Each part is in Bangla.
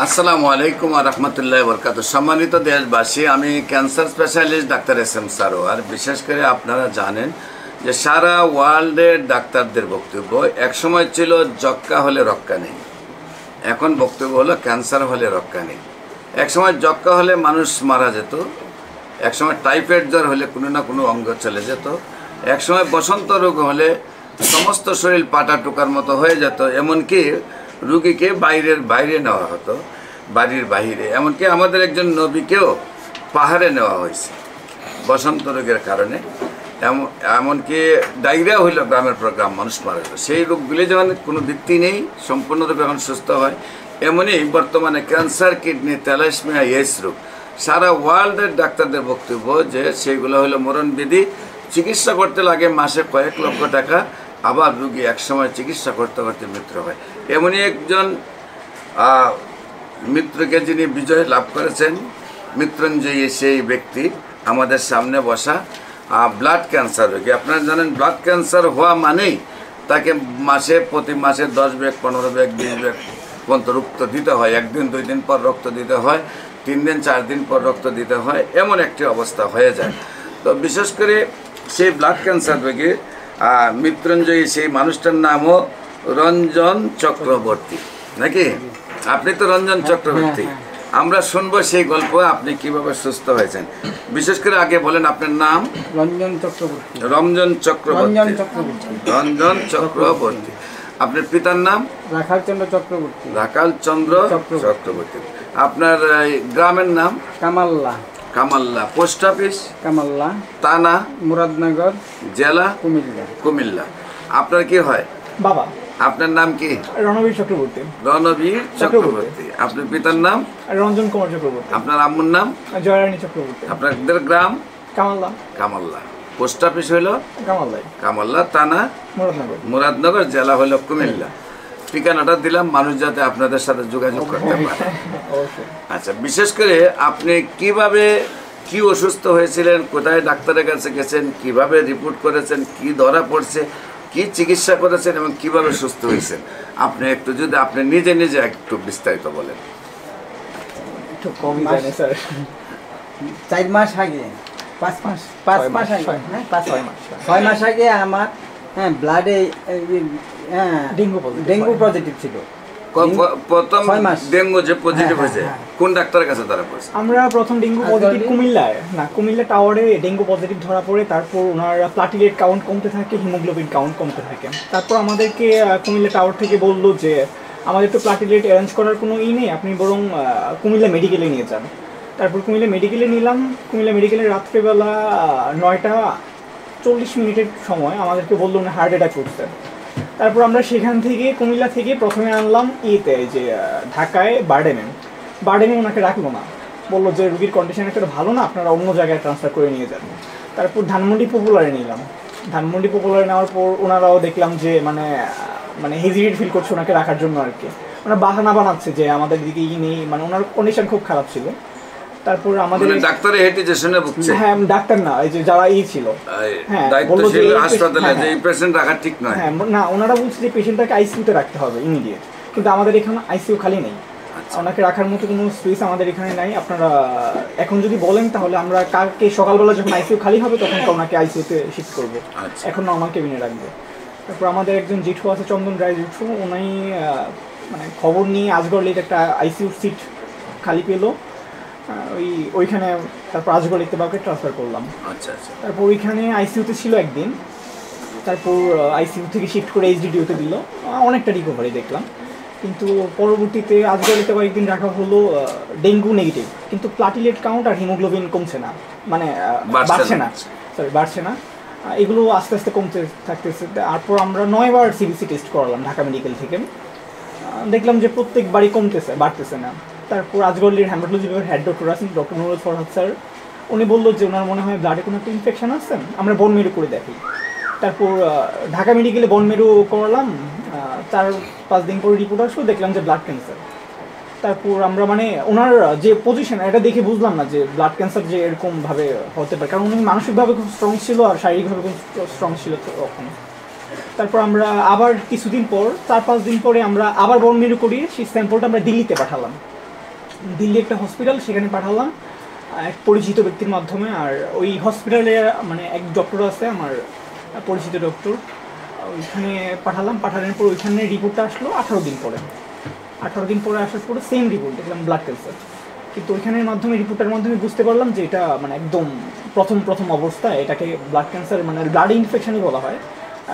আসসালামু আলাইকুম ওয়া রাহমাতুল্লাহি ওয়া বারাকাতুহু। সম্মানিত দেশবাসী, আমি cancer specialist doctor SM. Sarwar. বিশেষ করে আপনারা জানেন যে সারা ওয়ার্ল্ডের ডাক্তারদের বক্তব্য একসময় ছিল যক্কা হলে রক্ষা নেই, এখন বক্তব্য হলো ক্যান্সার হলে রক্ষা নেই। একসময় যক্কা হলে মানুষ মারা যেত, একসময় টাইফয়েড জ্বর হলে কোনো না কোনো অঙ্গ চলে যেত, একসময় বসন্ত রোগ হলে সমস্ত শরীর পাটা টুকার মতো হয়ে যেত, এমনকি রুগীকে বাইরে নেওয়া হতো, বাড়ির বাহিরে। এমনকি আমাদের একজন নবীকেও পাহাড়ে নেওয়া হয়েছে বসন্ত রোগের কারণে। এমনকি ডায়রিয়া হইল গ্রামের পর গ্রাম, মানুষ মারা যেত। সেই রোগগুলি যখন কোনো ভিত্তি নেই, সম্পূর্ণরূপে এখন সুস্থ হয়। এমনই বর্তমানে ক্যান্সার, কিডনি, থ্যালাসেমিয়া, এইডস রোগ সারা ওয়ার্ল্ডের ডাক্তারদের বক্তব্য যে সেইগুলো হলো মরণবিধি। চিকিৎসা করতে লাগে মাসে কয়েক লক্ষ টাকা, আবার রুগী একসময় চিকিৎসা করতে করতে মৃত্যু হয়। এমনই একজন মৃত্যুকে যিনি বিজয় লাভ করেছেন, মৃত্যুঞ্জয়ী সেই ব্যক্তি আমাদের সামনে বসা, ব্লাড ক্যান্সার রোগী। আপনারা জানেন ব্লাড ক্যান্সার হওয়া মানেই তাকে প্রতি মাসে 10 ব্যাগ, 15 ব্যাগ, 20 ব্যাগ পর্যন্ত রক্ত দিতে হয়। 1 দিন 2 দিন পর রক্ত দিতে হয়, 3 দিন 4 দিন পর রক্ত দিতে হয়, এমন একটি অবস্থা হয়ে যায়। তো বিশেষ করে সেই ব্লাড ক্যান্সার রোগী মৃত্যুঞ্জয়ী সেই মানুষটার নামও রঞ্জন চক্রবর্তী, নাকি? আপনি তো রঞ্জন চক্রবর্তী। আমরা শুনবো সেই গল্প, আপনি কিভাবে সুস্থ হয়েছেন। বিশেষ করে আগে বলেন আপনার নাম। রঞ্জন চক্রবর্তী। রঞ্জন চক্রবর্তী। রঞ্জন চক্রবর্তী। আপনার পিতার নাম? রাখাল চন্দ্র চক্রবর্তী। রাখাল চন্দ্র চক্রবর্তী। আপনার গ্রামের নাম? কামাল্লা। কামাল্লা। Post office? কামাল্লা। থানা? মুরাদনগর। জেলা? কুমিল্লা। কুমিল্লা। আপনার কি হয়? বাবা। আপনার নাম কি? রণবীর চক্রবর্তী। রণবীর চক্রবর্তী। আপনার পিতার নাম? রঞ্জন কুমার চক্রবর্তী। আপনার আম্মুর নাম? জয়রানী চক্রবর্তী। আপনাদের গ্রাম? কামাল্লা। কামাল্লা। পোস্ট অফিস হইল? কামাল্লাই। কামাল্লা। থানা? মুরাদনগর। মুরাদনগর। জেলা হইল কুমিল্লা। ঠিকানাটা দিলাম মানুষ যাতে আপনাদের সাথে যোগাযোগ করতে পারে। আচ্ছা, বিশেষ করে আপনি কি অসুস্থ হয়েছিলেন, কোথায় ডাক্তারের কাছে গেছেন, কিভাবে রিপোর্ট করেছেন, কি ধরা পড়ছে, কি চিকিৎসা করেছেন এবং কিভাবে সুস্থ হয়েছেন, আপনি একটু যদি আপনি নিজে একটু বিস্তারিত বলেন। একটু কম জানি স্যার। 4 মাস আগে, 5 মাস আগে, 6 মাস আগে আমার ব্লাডে ডেঙ্গু পজিটিভ ছিল। প্রথম ডেঙ্গু যে পজিটিভ হয়েছে, কোন ডাক্তারের কাছে ধরা পড়ছে? আমরা প্রথম ডেঙ্গু পজিটিভ কুমিল্লা টাওয়ারে ডেঙ্গু পজিটিভ ধরা পড়ে। তারপর ওনার প্লাটিলেট কাউন্ট কমতে থাকে, হিমোগ্লোবিন কাউন্ট কমতে থাকে। তারপর আমাদেরকে কুমিল্লা টাওয়ার থেকে বললো যে আমাদের তো প্লাটিলেট অ্যারেঞ্জ করার কোনো নেই, আপনি বরং কুমিল্লা মেডিকেলে নিয়ে যান। তারপর কুমিল্লা মেডিকেলে নিলাম। কুমিল্লা মেডিকেলে রাত্রেবেলা 9:40 সময় আমাদেরকে বললো উনি হার্ট অ্যাটাক করছে। তারপর আমরা সেখান থেকে কুমিল্লা থেকে প্রথমে আনলাম যে ঢাকায় বার্ডেনে ওনাকে রাখলো না, বললো যে রুগীর কন্ডিশন একটা ভালো না, আপনারা অন্য জায়গায় ট্রান্সফার করে নিয়ে যান। তারপর ধানমন্ডি পপুলারে নিলাম। ধানমন্ডি পপুলারে নেওয়ার পর ওনারাও দেখলাম যে মানে হেজিটেট ফিল করছে ওনাকে রাখার জন্য আর কি। ওনারা বাহানা বানাচ্ছে যে আমাদের দিকে নেই, মানে ওনার কন্ডিশন খুব খারাপ ছিল। তারপর আমাদের ডাক্তারে হেজিটেশনে ভুগছে। হ্যাঁ, ডাক্তার না, এই যে যারা ছিল, হ্যাঁ, বললো যে হাসপাতালে যে পেশেন্ট রাখা ঠিক নয়। হ্যাঁ, না, ওনারা বলছে যে পেশেন্টটাকে আইসিইউতে রাখতে হবে ইমিডিয়েট, কিন্তু আমাদের এখানে আইসিইউ খালি নেই। ওনাকে রাখার মতো কোনো স্পেস আমাদের এখানে নাই। আপনারা এখন যদি বলেন তাহলে আমরা কালকে সকালবেলা যখন আইসিইউ খালি হবে তখন ওনাকে আইসিইউতে শিফট করবো, এখন নর্মাল কেবিনে রাখবো। তারপর আমাদের একজন জেঠু আছে, চন্দন রায় জেঠু, উনি মানে খবর নিয়ে আজগরলিতে একটা আইসিইউ সিট খালি পেলো ওইখানে। তারপর আজগর ইত্তেফাকে ট্রান্সফার করলাম। তারপর ওইখানে আইসিইউতে ছিল একদিন। তারপর আইসিইউ থেকে শিফট করে এইচডিডিউতে দিল, অনেকটা রিকভারি দেখলাম। কিন্তু পরবর্তীতে আজগর ইত্তেফা একদিন রাখা হলো ডেঙ্গু নেগেটিভ, কিন্তু প্লাটিলেট কাউন্ট আর হিমোগ্লোবিন কমছে না, মানে বাড়ছে না। এগুলো আস্তে আস্তে কমতে থাকতেছে। তারপর আমরা 9 বার সিবিসি টেস্ট করালাম ঢাকা মেডিকেল থেকে, দেখলাম যে প্রত্যেকবারই কমতেছে, বাড়তেছে না। তারপর আজগরলির হ্যামাটোলজি বিভাগের হেড ডক্টর আছেন, ডক্টর নুরুল ফরহাদ স্যার, উনি বললো যে ওনার মনে হয় ব্লাডে কোনো একটা ইনফেকশন আছে, আমরা বোন মেরু করে দেখি। তারপর ঢাকা মেডিকেলে বোন মেরু করলাম। 4-5 দিন পরে রিপোর্ট আসলো, দেখলাম যে ব্লাড ক্যান্সার। তারপর আমরা মানে ওনার যে পজিশন এটা দেখে বুঝলাম না যে ব্লাড ক্যান্সার যে এরকমভাবে হতে পারে, কারণ উনি মানসিকভাবে খুব স্ট্রং ছিল আর শারীরিকভাবে খুব স্ট্রং ছিল তখন। তারপর আমরা আবার কিছুদিন পর 4-5 দিন পরে আমরা আবার বোন মেরু করি, সেই স্যাম্পলটা আমরা দিল্লিতে পাঠালাম। দিল্লি একটা হসপিটাল, সেখানে পাঠালাম এক পরিচিত ব্যক্তির মাধ্যমে। আর ওই হসপিটালে মানে এক ডক্টর আছে আমার পরিচিত ডক্টর, ওইখানে পাঠানোর পর ওইখানে রিপোর্টটা আসলো 18 দিন পরে। 18 দিন পরে আসার পরে সেম রিপোর্ট দেখলাম ব্লাড ক্যান্সার। কিন্তু ওইখানের মাধ্যমে রিপোর্টের মাধ্যমে বুঝতে পারলাম যে এটা মানে একদম প্রথম অবস্থায়, এটাকে ব্লাড ক্যান্সার মানে ব্লাড ইনফেকশনই বলা হয়,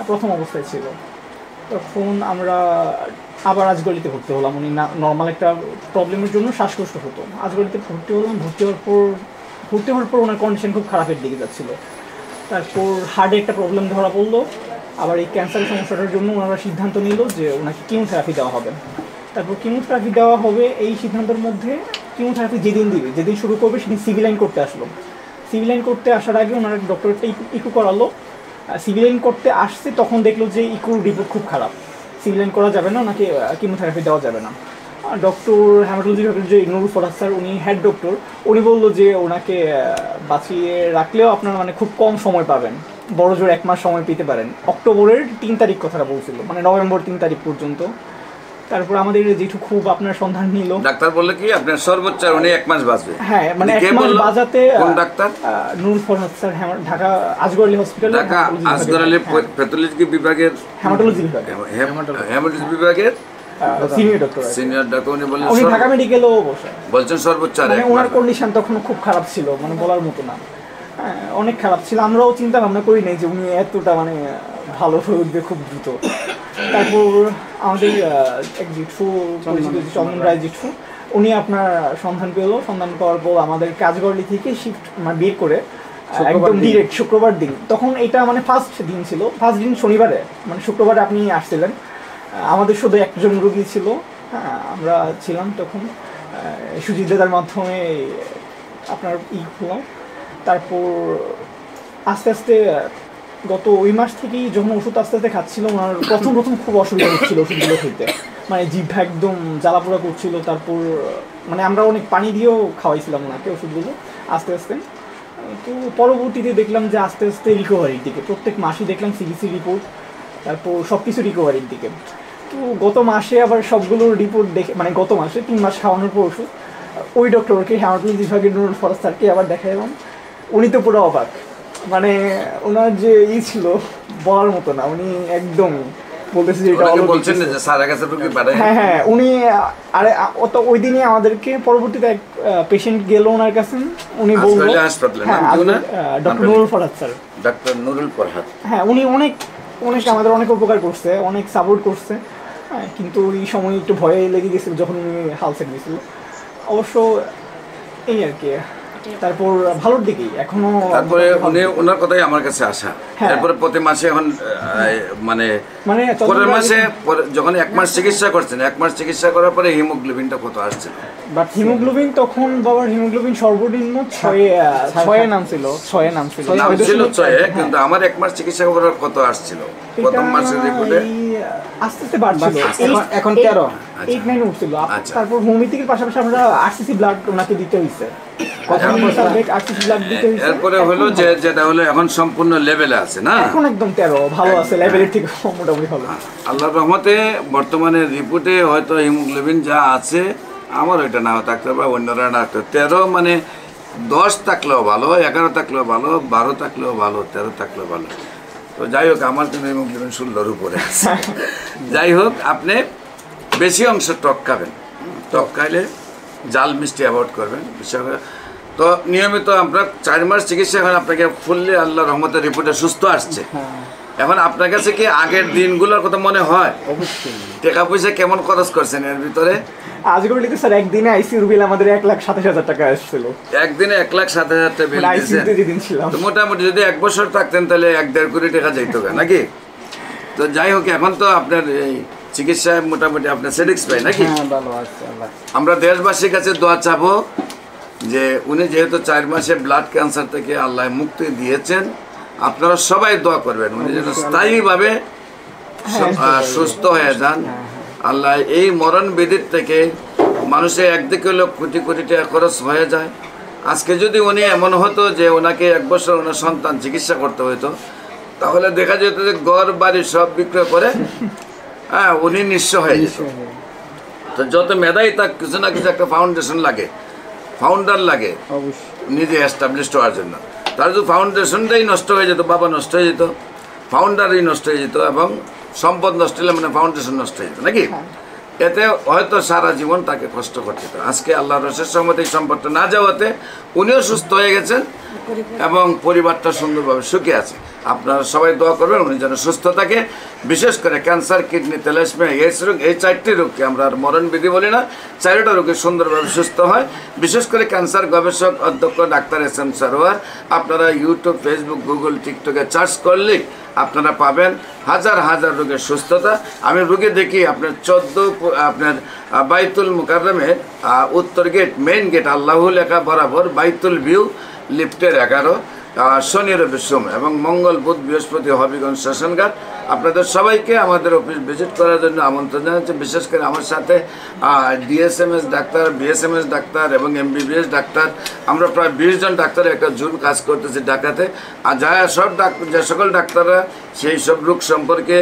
প্রথম অবস্থায় ছিল। তখন আমরা আবার আজগলিতে ভর্তি হলাম। উনি নর্মাল একটা প্রবলেমের জন্য শ্বাসকষ্ট হতো, আজগলিতে ভর্তি হলাম। ভর্তি হওয়ার পর ওনার কন্ডিশন খুব খারাপের দিকে যাচ্ছিলো। তারপর হার্টে একটা প্রবলেম ধরা পড়লো। আবার এই ক্যান্সারের সমস্যাটার জন্য ওনারা সিদ্ধান্ত নিল যে ওনাকে কিমোথেরাপি দেওয়া হবে। তারপর কিমোথেরাপি দেওয়া হবে, এই সিদ্ধান্তের মধ্যে কিমোথেরাপি যেদিন শুরু করবে সেদিন সিভিলাইন করতে আসলো। সিভিলাইন করতে আসার আগে ওনার ডক্টরটা ইকো করালো। সিভিলাইন করতে আসছে, তখন দেখলো যে ইকোর রিপোর্ট খুব খারাপ, সিভিলাইন করা যাবে না, ওনাকে কিমোথেরাপি দেওয়া যাবে না। ডক্টর হেমাটোলজি বিভাগের যে নুরুল ফরহাদ স্যার, উনি হেড ডক্টর, উনি বললো যে ওনাকে বাঁচিয়ে রাখলেও আপনারা মানে খুব কম সময় পাবেন, বড় জোর 1 মাস সময় পেতে পারেন। অক্টোবরের 3 তারিখ কথাটা বলছিল, মানে নভেম্বর 3 তারিখ পর্যন্ত। তারপর আমাদের যেটু খুব আপনার সন্ধান নিল, ডাক্তার বললে কি আপনার সর্বোচ্চ উনি 1 মাস বাঁচবে। হ্যাঁ, মানে 1 মাস বাঁচাতে কোন ডাক্তার? নুরুল ফরহাদ স্যার, ঢাকা আজগর হসপিটালে, ঢাকা আজগর প্যাথোলজি বিভাগের হেমাটোলজি বিভাগের সিনিয়র ডক্টর। উনি বললেন উনি ঢাকা মেডিকেলও বলছেন সর্বোচ্চ, মানে ওনার কন্ডিশন তখন খুব খারাপ ছিল, মানে বলার মতো না, অনেক খারাপ ছিল। আমরাও চিন্তা ভাবনা করি নাই যে উনি এতটা মানে ভালো হয়ে উঠবে খুব দ্রুত। তারপর আমাদের এক জেঠু, চন্দন রায় জেঠু, উনি আপনার সন্ধান পাওয়ার পর আমাদের কাজগড়লি থেকে শিফট মানে বের করে একদম ডিরেক্ট শুক্রবার দিন, তখন এটা মানে ফার্স্ট দিন শনিবারে, মানে শুক্রবারে আপনি আসছিলেন। আমাদের শুধু একজন রোগী ছিল, হ্যাঁ, আমরা ছিলাম তখন। সুজিত দাদার মাধ্যমে আপনার হলাম। তারপর আস্তে আস্তে গত ওই মাস থেকেই যখন ওষুধ আস্তে আস্তে খাচ্ছিল, ওনার প্রথম খুব অসুবিধা হচ্ছিল ওষুধগুলো খেতে, মানে জিভটা একদম জ্বালাপোড়া করছিল। তারপর মানে আমরা অনেক পানি দিয়েও খাওয়াইছিলাম ওনাকে ওষুধগুলো আস্তে আস্তে। তো পরবর্তীতে দেখলাম যে আস্তে আস্তে রিকভারির দিকে, প্রত্যেক মাসেই দেখলাম সিবিসি রিপোর্ট, তারপর সব কিছু রিকভারির দিকে। তো গত মাসে আবার সবগুলোর রিপোর্ট দেখে, মানে গত মাসে 3 মাস খাওয়ানোর পর ওষুধ, ওই ডক্টরকে হেমাটোলজি বিভাগের নুরুল ফরহাদ স্যারকে আবার দেখালাম। উনি তো পুরো অবাক, মানে ওনার যে ছিল বলার মতো না, উনি একদম বলতেছে যে এটা বলছেন যে স্যারের কাছে রোগী পাঠায়। হ্যাঁ, উনি আরে তো ওই দিনই আমাদেরকে পরবর্তীতে এক পেশেন্ট গেল ওনার কাছে, উনি বলল doctor Nurul Farhad sir, doctor Nurul Farhad. হ্যাঁ, উনি অনেক আমাদের অনেক উপকার করছে, অনেক সাপোর্ট করছে। হ্যাঁ, কিন্তু এই সময় একটু ভয়ে লেগে গেছিল যখন উনি হাল ছেড়ে দিয়েছিল। অবশ্য এই আর কি। তারপর ভালোর দিকেই এখনো, তারপরে ওনার কথাই আমার কাছে আসা। তারপরে প্রতি মাসে এখন মানে পরের মাসে যখন 1 মাস চিকিৎসা করছেন, 1 মাস চিকিৎসা করার পরে হিমোগ্লোবিনটা কত আসছে? বাট হিমোগ্লোবিন তখন বাবার হিমোগ্লোবিন সর্বনিম্ন 6 নাম ছিল, 6, কিন্তু আমার 1 মাস চিকিৎসা করার কত আসছিল প্রথম মাসের রিপোর্টে? আস্তে আস্তে বাড়ছিল, এখন 13, 8-9 উঠছিল। তারপর হোমিওপ্যাথির পাশাপাশি আমরা আরসিসি ব্লাড ওনাকে দিতে হয়েছে। এরপরে হলো যে যেটা হলো এখন সম্পূর্ণ লেভেলে আছে না, এখন একদম 13 ভালো আছে, লেভেলের থেকে মোটামুটি ভালো। আল্লাহর রহমতে বর্তমানে রিপোর্টে হয়তো হিমোগ্লোবিন যা আছে, আমার ওইটা নাও থাকতে পারে, অন্যরা না থাকতে, 13 মানে 10 থাকলেও ভালো, 11 থাকলেও ভালো, 12 থাকলেও ভালো, 13 থাকলেও ভালো। তো যাই হোক, আমার কিন্তু হিমোগ্লোবিন 16-র উপরে আছে। যাই হোক, আপনি বেশি অংশ টক খাবেন, টক খাইলে জাল মিষ্টি অ্যাভয়েড করবেন। বিশেষ করে তো নিয়মিত আমরা 4 মাস চিকিৎসা, এখন আপনাকে ফুললি আল্লাহর রহমতের রিপোর্টে সুস্থ আসছে। এখন আপনার কাছে কি আগের দিনগুলোর কথা মনে হয়? অবশ্যই। টাকা পয়সা কেমন খরচ করছেন এর ভিতরে? আজগর লিখে স্যার একদিনে আইসিইউ বিল আমাদের 1,27,000 টাকা আসছিল। একদিনে 1,27,000 টাকা বিল দিয়েছেন। তো মোটামুটি যদি 1 বছর থাকতেন তাহলে 1-1.5 কোটি টাকা যাইতো নাকি? তো যাই হোক, এখন তো আপনার এই চিকিৎসায় মোটামুটি আপনার স্যাটিসফাই নাকি? আমরা দেশবাসীর কাছে দোয়া চাবো যে উনি যেহেতু 4 মাসে ব্লাড ক্যান্সার থেকে আল্লাহ মুক্তি দিয়েছেন, আপনারা সবাই দোয়া করবেন উনি যেন স্থায়ীভাবে সুস্থ হয়ে যান। আল্লাহ এই মরণ বিধির থেকে মানুষের একদিকে হলো কোটি কোটি টাকা খরচ হয়ে যায়। আজকে যদি উনি এমন হতো যে ওনাকে 1 বছর ওনার সন্তান চিকিৎসা করতে হতো, তাহলে দেখা যেত যে ঘর বাড়ি সব বিক্রয় করে উনি নিঃস্ব হয়ে যেত। তো যত মেধাই থাক কিছু না কিছু একটা ফাউন্ডেশন লাগে, ফাউন্ডার লাগে অবশ্যই। নিজে এস্টাবলিশড হওয়ার জন্য। তার যদি ফাউন্ডেশনটাই নষ্ট হয়ে যেত, বাবা নষ্ট হয়ে যেত, ফাউন্ডারই নষ্ট হয়ে যেত, এবং সম্পদ নষ্ট হলে মানে ফাউন্ডেশন নষ্ট হয়ে যেত নাকি, এতে হয়তো সারা জীবন তাকে কষ্ট করতে হতো। আজকে আল্লাহর রসের সম্মতি এই সম্পদটা না যাওয়াতে উনিও সুস্থ হয়ে গেছেন এবং পরিবারটা সুন্দরভাবে সুখী আছে। আপনারা সবাই দোয়া করবেন উনি যেন সুস্থ থাকে। বিশেষ করে ক্যান্সার, কিডনি, তেলাসমিয়া, এইডস রোগ, এই 4টি রোগকে আমরা আর মরণবিধি বলি না, 4টা রোগে সুন্দরভাবে সুস্থ হয়। বিশেষ করে ক্যান্সার গবেষক অধ্যক্ষ ডাক্তার SM সারোয়ার, আপনারা ইউটিউব, ফেসবুক, গুগল, টিকটকে সার্চ করলেই আপনারা পাবেন হাজার হাজার রোগের সুস্থতা। আমি রোগী দেখি আপনার 14 আপনার বাইতুল মুকাররমের উত্তর গেট, মেইন গেট আল্লাহু লেখা বরাবর, বাইতুল ভিউ লিফটের 11, শনি রবি সোম এবং মঙ্গল বুধ বৃহস্পতি হবিগঞ্জ শ্মশানঘাট। আপনাদের সবাইকে আমাদের অফিস ভিজিট করার জন্য আমন্ত্রণ জানাচ্ছি। বিশেষ করে আমার সাথে DSMS ডাক্তার, BSMS ডাক্তার এবং MBBS ডাক্তার, আমরা প্রায় 20 জন ডাক্তার একটা জুন কাজ করতেছি ঢাকাতে। আর যে সকল ডাক্তাররা সেই সব রোগ সম্পর্কে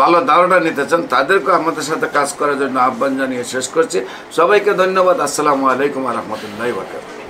ভালো ধারণা নিতে চান তাদেরকে আমাদের সাথে কাজ করার জন্য আহ্বান জানিয়ে শেষ করছি। সবাইকে ধন্যবাদ। আসসালামু আলাইকুম ওয়া রাহমাতুল্লাহি ওয়া বারাকাতুহু।